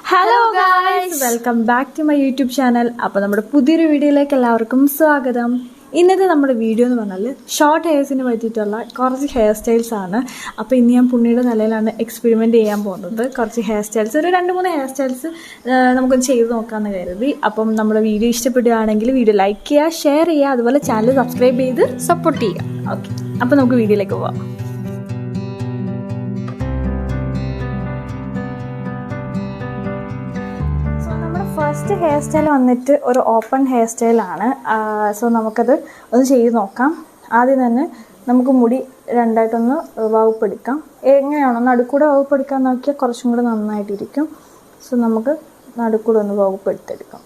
Hello guys, welcome back to my YouTube channel. അപ്പോൾ നമ്മുടെ പുതിയൊരു വീഡിയോയിലേക്ക് എല്ലാവർക്കും സ്വാഗതം. ഇന്നത്തെ നമ്മുടെ വീഡിയോ എന്ന് പറഞ്ഞാൽ ഷോർട്ട് ഹെയർസിന് പറ്റിയിട്ടുള്ള കുറച്ച് ഹെയർ സ്റ്റൈൽസ് ആണ്. അപ്പോൾ ഇന്ന് ഞാൻ പുണ്ണിയുടെ നിലയിലാണ് എക്സ്പെരിമെൻറ്റ് ചെയ്യാൻ പോകുന്നത്. കുറച്ച് ഹെയർ സ്റ്റൈൽസ്, ഒരു 2-3 ഹെയർ സ്റ്റൈൽസ് നമുക്കൊന്ന് ചെയ്ത് നോക്കാമെന്ന് കരുതി. അപ്പം നമ്മുടെ വീഡിയോ ഇഷ്ടപ്പെടുകയാണെങ്കിൽ വീഡിയോ ലൈക്ക് ചെയ്യുക, ഷെയർ ചെയ്യുക, അതുപോലെ ചാനൽ സബ്സ്ക്രൈബ് ചെയ്ത് സപ്പോർട്ട് ചെയ്യുക. ഓക്കെ, അപ്പോൾ നമുക്ക് വീഡിയോയിലേക്ക് പോവാം. ഫസ്റ്റ് ഹെയർ സ്റ്റൈൽ വന്നിട്ട് ഒരു ഓപ്പൺ ഹെയർ സ്റ്റൈലാണ്. സോ നമുക്കത് ഒന്ന് ചെയ്ത് നോക്കാം. ആദ്യം തന്നെ നമുക്ക് മുടി രണ്ടായിട്ടൊന്ന് വകുപ്പെടുക്കാം. എങ്ങനെയാണോ നടുക്കൂടെ വകുപ്പെടുക്കാൻ നോക്കിയാൽ കുറച്ചും കൂടെ നന്നായിട്ടിരിക്കും. സോ നമുക്ക് നടുക്കൂടെ ഒന്ന് വകുപ്പെടുത്തെടുക്കാം.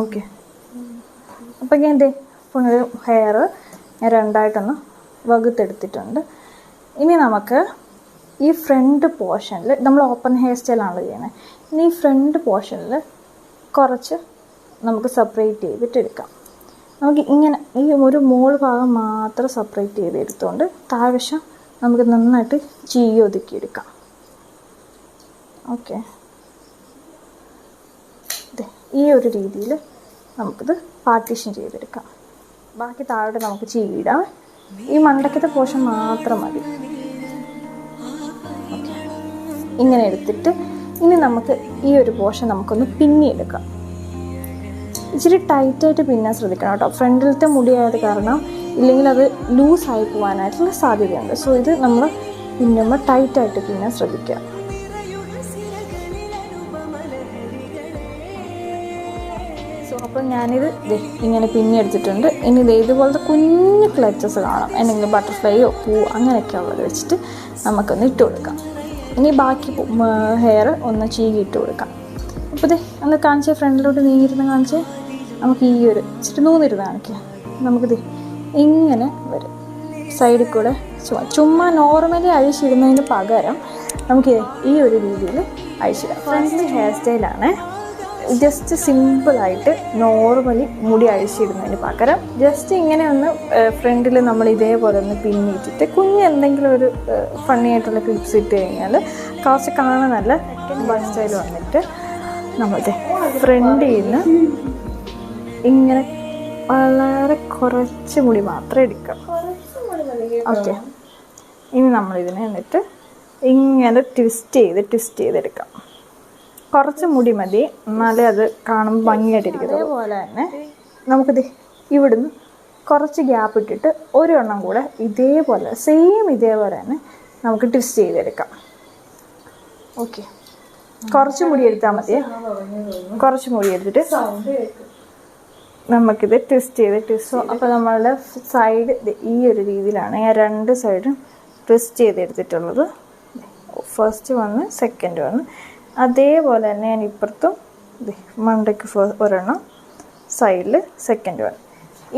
ഓക്കെ, അപ്പം ഞാൻ എൻ്റെ ഹെയർ ഞാൻ രണ്ടായിട്ടൊന്ന് വകുത്തെടുത്തിട്ടുണ്ട്. ഇനി നമുക്ക് ഈ ഫ്രണ്ട് പോർഷനിൽ നമ്മൾ ഓപ്പൺ ഹെയർ സ്റ്റൈലാണല്ലോ ചെയ്യുന്നത്. ഇനി ഈ ഫ്രണ്ട് പോർഷനിൽ കുറച്ച് നമുക്ക് സെപ്പറേറ്റ് ചെയ്തിട്ട് എടുക്കാം. നമുക്ക് ഇങ്ങനെ ഈ ഒരു മോൾ ഭാഗം മാത്രം സെപ്പറേറ്റ് ചെയ്ത് എടുത്തുകൊണ്ട് താഴ്വശം നമുക്ക് നന്നായിട്ട് ചീകി ഒതുക്കിയെടുക്കാം. ഓക്കെ, ഈ ഒരു രീതിയിൽ നമുക്കിത് പാർട്ടീഷൻ ചെയ്തെടുക്കാം. ബാക്കി താഴോട്ട് നമുക്ക് ചീകിടാം. ഈ മണ്ടക്കത്തെ പോർഷൻ മാത്രം മതി. ഇങ്ങനെ എടുത്തിട്ട് ഇനി നമുക്ക് ഈ ഒരു പോർഷൻ നമുക്കൊന്ന് പിന്നിയെടുക്കാം. ഇച്ചിരി ടൈറ്റായിട്ട് പിന്നാൻ ശ്രദ്ധിക്കണം കേട്ടോ. ഫ്രണ്ടിലത്തെ മുടിയായത് കാരണം ഇല്ലെങ്കിൽ അത് ലൂസായി പോകാനായിട്ടുള്ള സാധ്യതയുണ്ട്. സോ ഇത് നമ്മൾ പിന്നുമ്പോൾ ടൈറ്റായിട്ട് പിന്നാൻ ശ്രദ്ധിക്കുക. സോ അപ്പം ഞാനിത് ഇങ്ങനെ പിന്നിയെടുത്തിട്ടുണ്ട്. ഇനി ഇത് ഇതുപോലത്തെ കുഞ്ഞു ക്ലച്ചസ് കാണാം, എന്തെങ്കിലും ബട്ടർഫ്ലൈയോ പൂ അങ്ങനെയൊക്കെ ഉള്ളത് വെച്ചിട്ട് നമുക്കൊന്ന് ഇട്ട് കൊടുക്കാം. ഇനി ബാക്കി ഹെയർ ഒന്ന് ചീകിയിട്ട് കൊടുക്കാം. അപ്പോൾ ഇത് ഒന്ന് കാണിച്ച് ഫ്രണ്ടിലോട്ട് നീങ്ങിയിരുന്ന് കാണിച്ച് നമുക്ക് ഈ ഒരു ഇച്ചിരി നൂന്നിരുന്ന് കാണിക്കാം. നമുക്കിത് ഇങ്ങനെ വരും. സൈഡിൽ കൂടെ ചുമ്മാ നോർമലി അഴിച്ചിടുന്നതിന് പകരം നമുക്ക് ഈ ഒരു രീതിയിൽ അഴിച്ചിടാം. ഫ്രണ്ടിൽ ഹെയർ സ്റ്റൈലാണ്. ജസ്റ്റ് സിമ്പിളായിട്ട് നോർമലി മുടി അഴിച്ചിടുന്നതിന് പകരം ജസ്റ്റ് ഇങ്ങനെ ഒന്ന് ഫ്രണ്ടിൽ നമ്മൾ ഇതേപോലെ ഒന്ന് പിന്നിട്ടിട്ട് എന്തെങ്കിലും ഒരു ഫണ്ണി ആയിട്ടുള്ള ക്ലിപ്സ് ഇട്ട് കഴിഞ്ഞാൽ കുറച്ച് കാണാൻ നല്ല ബൺ സ്റ്റൈൽ വന്നിട്ട് നമ്മളുടെ ഫ്രണ്ടിൽ നിന്ന് ഇങ്ങനെ വളരെ കുറച്ച് മുടി മാത്രം എടുക്കാം. ഓക്കെ, ഇനി നമ്മളിതിനെ എന്നിട്ട് ഇങ്ങനെ ട്വിസ്റ്റ് ചെയ്തെടുക്കാം. കുറച്ച് മുടി മതി, എന്നാലേ അത് കാണുമ്പോൾ ഭംഗിയായിട്ടിരിക്കുന്നത്. അതേപോലെ തന്നെ നമുക്കിത് ഇവിടുന്ന് കുറച്ച് ഗ്യാപ്പ് ഇട്ടിട്ട് ഒരെണ്ണം കൂടെ ഇതേപോലെ ഇതേപോലെ തന്നെ നമുക്ക് ട്വിസ്റ്റ് ചെയ്തെടുക്കാം. ഓക്കെ, കുറച്ച് മുടി എടുത്താൽ മതി. കുറച്ച് മുടി എടുത്തിട്ട് നമുക്കിത് ട്വിസ്റ്റ് ചെയ്തിട്ട് അപ്പോൾ നമ്മളുടെ സൈഡ് ഈ ഒരു രീതിയിലാണ് ഞാൻ 2 സൈഡും ട്വിസ്റ്റ് ചെയ്തെടുത്തിട്ടുള്ളത്. ഫസ്റ്റ് വന്ന് സെക്കൻഡ് വന്ന് അതേപോലെ തന്നെ ഞാൻ ഇപ്പുറത്തും മണ്ടയ്ക്ക് ഒരെണ്ണം, സൈഡിൽ സെക്കൻഡ് വൺ,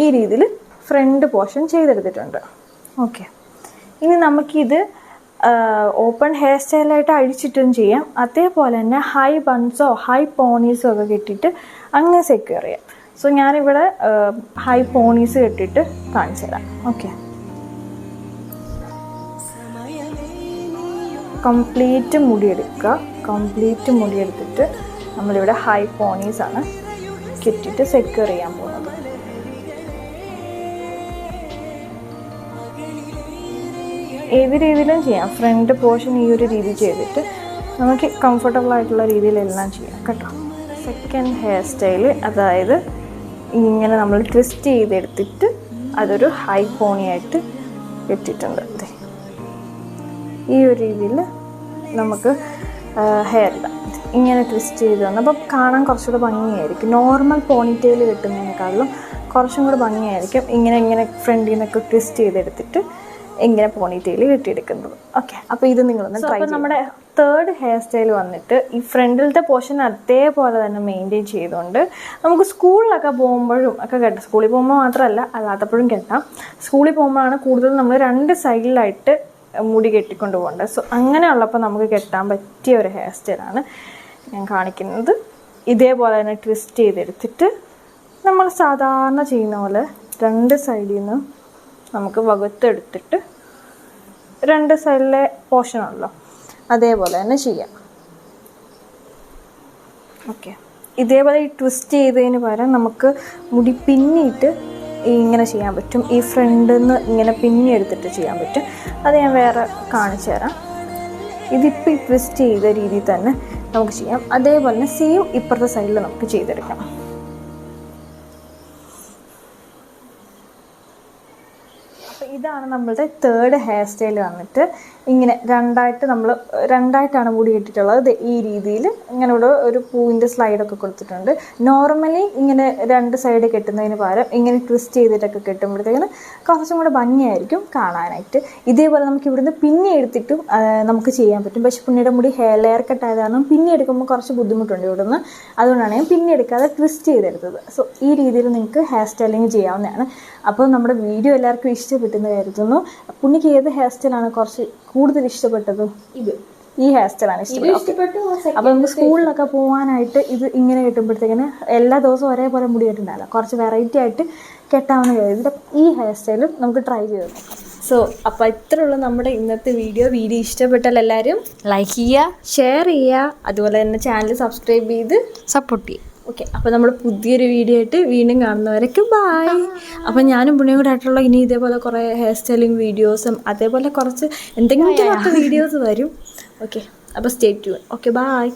ഈ രീതിയിൽ ഫ്രണ്ട് പോർഷൻ ചെയ്തെടുത്തിട്ടുണ്ട്. ഓക്കെ, ഇനി നമുക്കിത് ഓപ്പൺ ഹെയർ സ്റ്റൈലായിട്ട് അഴിച്ചിട്ടും ചെയ്യാം. അതേപോലെ തന്നെ ഹൈ ബൺസോ ഹൈ പോണീസോ ഒക്കെ കെട്ടിയിട്ട് അങ്ങനെ സെക്യൂർ ചെയ്യാം. സോ ഞാനിവിടെ ഹൈ പോണീസ് കെട്ടിയിട്ട് കാണിച്ചു തരാം. ഓക്കെ, കംപ്ലീറ്റ് മുടി എടുത്തിട്ട് നമ്മളിവിടെ ഹൈ പോണീസാണ് കെട്ടിയിട്ട് സെക്യൂർ ചെയ്യാൻ പോകുന്നത്. ഏത് രീതിയിലും ചെയ്യാം. ഫ്രണ്ട് പോർഷൻ ഈ ഒരു രീതി ചെയ്തിട്ട് നമുക്ക് കംഫർട്ടബിൾ ആയിട്ടുള്ള രീതിയിലെല്ലാം ചെയ്യാം കേട്ടോ. സെക്കൻഡ് ഹെയർ സ്റ്റൈല്, അതായത് ഇങ്ങനെ നമ്മൾ ട്വിസ്റ്റ് ചെയ്തെടുത്തിട്ട് അതൊരു ഹൈ പോണിയായിട്ട് കെട്ടിയിട്ടുണ്ട്. ഈ ഒരു രീതിയിൽ നമുക്ക് ഹെയർ ഇടാം. ഇങ്ങനെ ട്വിസ്റ്റ് ചെയ്ത് വന്ന് അപ്പോൾ കാണാൻ കുറച്ചുകൂടെ ഭംഗിയായിരിക്കും. നോർമൽ പോണിറ്റെയിൽ കിട്ടുന്നതിനേക്കാളും കുറച്ചും കൂടെ ഭംഗിയായിരിക്കും ഇങ്ങനെ ഫ്രണ്ടിൽ നിന്നൊക്കെ ട്വിസ്റ്റ് ചെയ്തെടുത്തിട്ട് ഇങ്ങനെ പോണിറ്റെയിൽ കെട്ടിയെടുക്കുന്നത്. ഓക്കെ, അപ്പോൾ ഇത് നിങ്ങളൊന്ന് ട്രൈ ചെയ്യാം. നമ്മുടെ തേർഡ് ഹെയർ സ്റ്റൈൽ വന്നിട്ട് ഈ ഫ്രണ്ടിലത്തെ പോർഷൻ അതേപോലെ തന്നെ മെയിൻറ്റെയിൻ ചെയ്തുകൊണ്ട് നമുക്ക് സ്കൂളിലൊക്കെ പോകുമ്പോഴും ഒക്കെ കെട്ടാം. സ്കൂളിൽ പോകുമ്പോൾ മാത്രമല്ല അല്ലാത്തപ്പോഴും കെട്ടാം. സ്കൂളിൽ പോകുമ്പോഴാണ് കൂടുതൽ നമ്മൾ 2 സൈഡിലായിട്ട് മുടി കെട്ടിക്കൊണ്ട് പോകേണ്ടത്. സോ അങ്ങനെയുള്ളപ്പോൾ നമുക്ക് കെട്ടാൻ പറ്റിയ ഒരു ഹെയർ സ്റ്റൈലാണ് ഞാൻ കാണിക്കുന്നത്. ഇതേപോലെ തന്നെ ട്വിസ്റ്റ് ചെയ്തെടുത്തിട്ട് നമ്മൾ സാധാരണ ചെയ്യുന്ന പോലെ 2 സൈഡിൽ നിന്ന് നമുക്ക് വകുത്തെടുത്തിട്ട് 2 സൈഡിലെ പോർഷനുണ്ടല്ലോ അതേപോലെ തന്നെ ചെയ്യാം. ഓക്കെ, ഇതേപോലെ ഈ ട്വിസ്റ്റ് ചെയ്തതിന് പകരം നമുക്ക് മുടി പിന്നിയിട്ട് ഇങ്ങനെ ചെയ്യാൻ പറ്റും. ഈ ഫ്രണ്ടിൽ നിന്ന് ഇങ്ങനെ പിന്നി എടുത്തിട്ട് ചെയ്യാൻ പറ്റും. അത് ഞാൻ വേറെ കാണിച്ചു തരാം. ഇതിപ്പോൾ ഈ ട്വിസ്റ്റ് ചെയ്ത രീതിയിൽ തന്നെ നമുക്ക് ചെയ്യാം. അതേപോലെ തന്നെ സെയിം ഇപ്പുറത്തെ സൈഡിൽ നമുക്ക് ചെയ്തെടുക്കാം. അപ്പോൾ ഇതാണ് നമ്മളുടെ തേർഡ് ഹെയർ സ്റ്റൈൽ വന്നിട്ട്. ഇങ്ങനെ രണ്ടായിട്ടാണ് മുടി കെട്ടിയിട്ടുള്ളത്. ഈ രീതിയിൽ ഇങ്ങനെ ഇവിടെ ഒരു പൂവിൻ്റെ സ്ലൈഡൊക്കെ കൊടുത്തിട്ടുണ്ട്. നോർമലി ഇങ്ങനെ രണ്ട് സൈഡ് കെട്ടുന്നതിന് പകരം ഇങ്ങനെ ട്വിസ്റ്റ് ചെയ്തിട്ടൊക്കെ കെട്ടുമ്പോഴത്തേക്കിന് കുറച്ചും കൂടെ ഭംഗിയായിരിക്കും കാണാനായിട്ട്. ഇതേപോലെ നമുക്ക് ഇവിടുന്ന് പിന്നെ എടുത്തിട്ടും നമുക്ക് ചെയ്യാൻ പറ്റും. പക്ഷെ പുണ്ണിയുടെ മുടി ലെയർ കട്ടായത് കാരണം പിന്നെ എടുക്കുമ്പോൾ കുറച്ച് ബുദ്ധിമുട്ടുണ്ട് ഇവിടുന്ന്. അതുകൊണ്ടാണ് ഞാൻ പിന്നെ എടുക്കാതെ ട്വിസ്റ്റ് ചെയ്തെടുത്തത്. സോ ഈ രീതിയിൽ നിങ്ങൾക്ക് ഹെയർ സ്റ്റൈലിങ് ചെയ്യാവുന്നതാണ്. അപ്പോൾ നമ്മുടെ വീഡിയോ എല്ലാവർക്കും ഇഷ്ടപ്പെട്ടെന്ന് കരുതുന്നു. പുണ്ണിക്ക് ഏത് ഹെയർ സ്റ്റൈലാണ് കുറച്ച് കൂടുതൽ ഇഷ്ടപ്പെട്ടത്? ഈ ഹെയർ സ്റ്റൈലാണ് ഇഷ്ടപ്പെട്ടത്. അപ്പോൾ നമുക്ക് സ്കൂളിലൊക്കെ പോകാനായിട്ട് ഇത് ഇങ്ങനെ കെട്ടുമ്പോഴത്തേക്കിന് എല്ലാ ദിവസവും ഒരേപോലെ മുടി കെട്ടുണ്ടാവില്ല, കുറച്ച് വെറൈറ്റി ആയിട്ട് കെട്ടാവുന്ന കരുതി ഈ ഹെയർ സ്റ്റൈലും നമുക്ക് ട്രൈ ചെയ്ത് നോക്കാം. സോ അപ്പോൾ ഇത്രയുള്ള നമ്മുടെ ഇന്നത്തെ വീഡിയോ ഇഷ്ടപ്പെട്ടാൽ എല്ലാവരും ലൈക്ക് ചെയ്യുക, ഷെയർ ചെയ്യുക, അതുപോലെ തന്നെ ചാനൽ സബ്സ്ക്രൈബ് ചെയ്ത് സപ്പോർട്ട് ചെയ്യുക. ഓക്കെ, അപ്പോൾ നമ്മൾ പുതിയൊരു വീഡിയോ ആയിട്ട് വീണ്ടും കാണുന്നവരൊക്കെ ബൈ. അപ്പോൾ ഞാനും പുണ്യം കൂടെ ആയിട്ടുള്ള ഇനി ഇതേപോലെ കുറേ ഹെയർ സ്റ്റൈലിംഗ് വീഡിയോസും അതേപോലെ കുറച്ച് എന്തെങ്കിലും വീഡിയോസ് വരും. ഓക്കെ, അപ്പോൾ സ്റ്റേ ട്യൂൺ. Okay, by.